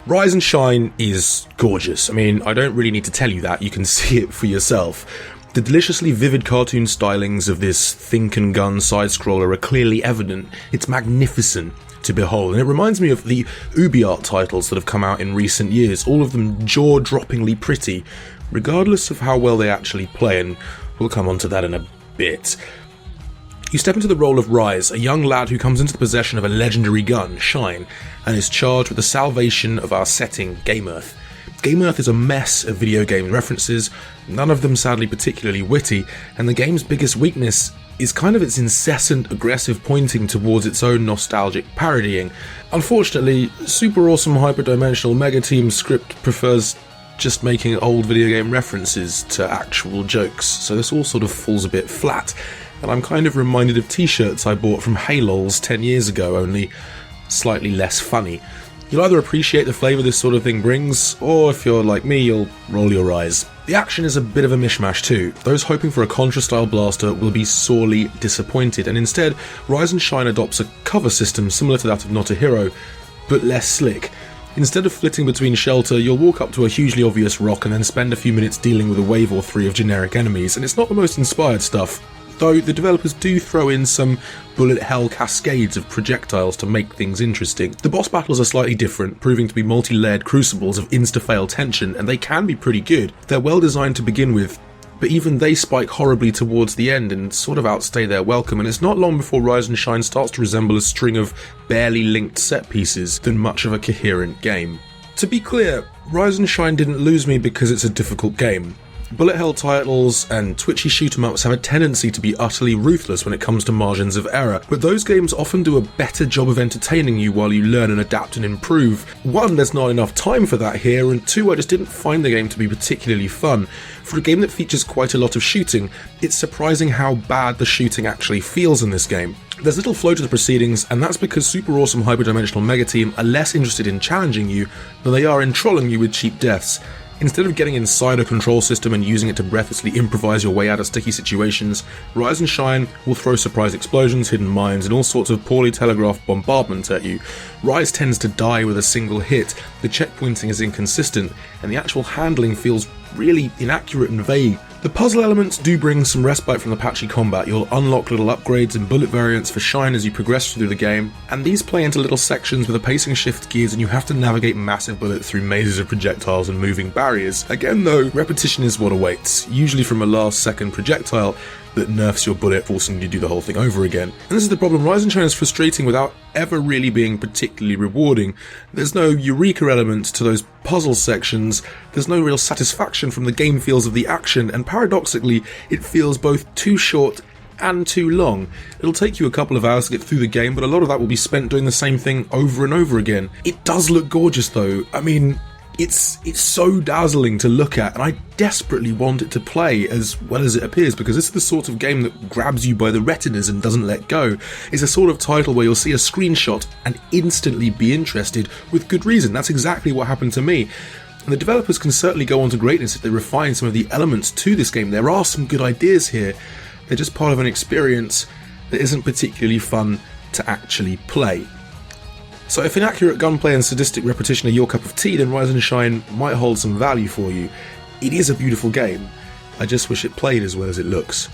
Rise and Shine is gorgeous. I mean, I don't really need to tell you that, you can see it for yourself. The deliciously vivid cartoon stylings of this think and gun side-scroller are clearly evident. It's magnificent to behold, and it reminds me of the UbiArt titles that have come out in recent years, all of them jaw-droppingly pretty, regardless of how well they actually play, and we'll come on to that in a bit. You step into the role of Rise, a young lad who comes into the possession of a legendary gun, Shine, and is charged with the salvation of our setting, Game Earth. Game Earth is a mess of video game references, none of them sadly particularly witty, and the game's biggest weakness is kind of its incessant aggressive pointing towards its own nostalgic parodying. Unfortunately, super awesome hyperdimensional Mega Team's script prefers just making old video game references to actual jokes, so this all sort of falls a bit flat, and I'm kind of reminded of t-shirts I bought from Halols 10 years ago, only slightly less funny. You'll either appreciate the flavour this sort of thing brings, or if you're like me, you'll roll your eyes. The action is a bit of a mishmash too. Those hoping for a Contra-style blaster will be sorely disappointed, and instead, Rise and Shine adopts a cover system similar to that of Not a Hero, but less slick. Instead of flitting between shelter, you'll walk up to a hugely obvious rock and then spend a few minutes dealing with a wave or three of generic enemies, and it's not the most inspired stuff, though the developers do throw in some bullet hell cascades of projectiles to make things interesting. The boss battles are slightly different, proving to be multi-layered crucibles of insta-fail tension, and they can be pretty good. They're well designed to begin with, but even they spike horribly towards the end and sort of outstay their welcome, and it's not long before Rise and Shine starts to resemble a string of barely linked set pieces than much of a coherent game. To be clear, Rise and Shine didn't lose me because it's a difficult game. Bullet hell titles and twitchy shoot-em-ups have a tendency to be utterly ruthless when it comes to margins of error, but those games often do a better job of entertaining you while you learn and adapt and improve. One, there's not enough time for that here, and two, I just didn't find the game to be particularly fun. For a game that features quite a lot of shooting, it's surprising how bad the shooting actually feels in this game. There's little flow to the proceedings, and that's because super awesome hyperdimensional Mega Team are less interested in challenging you than they are in trolling you with cheap deaths. Instead of getting inside a control system and using it to breathlessly improvise your way out of sticky situations, Rise and Shine will throw surprise explosions, hidden mines, and all sorts of poorly telegraphed bombardment at you. Rise tends to die with a single hit, the checkpointing is inconsistent, and the actual handling feels really inaccurate and vague. The puzzle elements do bring some respite from the patchy combat. You'll unlock little upgrades and bullet variants for Shine as you progress through the game, and these play into little sections where the pacing shifts gears and you have to navigate massive bullets through mazes of projectiles and moving barriers. Again though, repetition is what awaits, usually from a last second projectile that nerfs your bullet, forcing you to do the whole thing over again. And this is the problem, Rise and Shine is frustrating without ever really being particularly rewarding. There's no eureka element to those puzzle sections, there's no real satisfaction from the game feels of the action, and paradoxically, it feels both too short and too long. It'll take you a couple of hours to get through the game, but a lot of that will be spent doing the same thing over and over again. It does look gorgeous though. I mean, it's so dazzling to look at, and I desperately want it to play as well as it appears, because this is the sort of game that grabs you by the retinas and doesn't let go. It's a sort of title where you'll see a screenshot and instantly be interested, with good reason. That's exactly what happened to me. And the developers can certainly go on to greatness if they refine some of the elements to this game. There are some good ideas here, they're just part of an experience that isn't particularly fun to actually play. So if inaccurate gunplay and sadistic repetition are your cup of tea, then Rise and Shine might hold some value for you. It is a beautiful game, I just wish it played as well as it looks.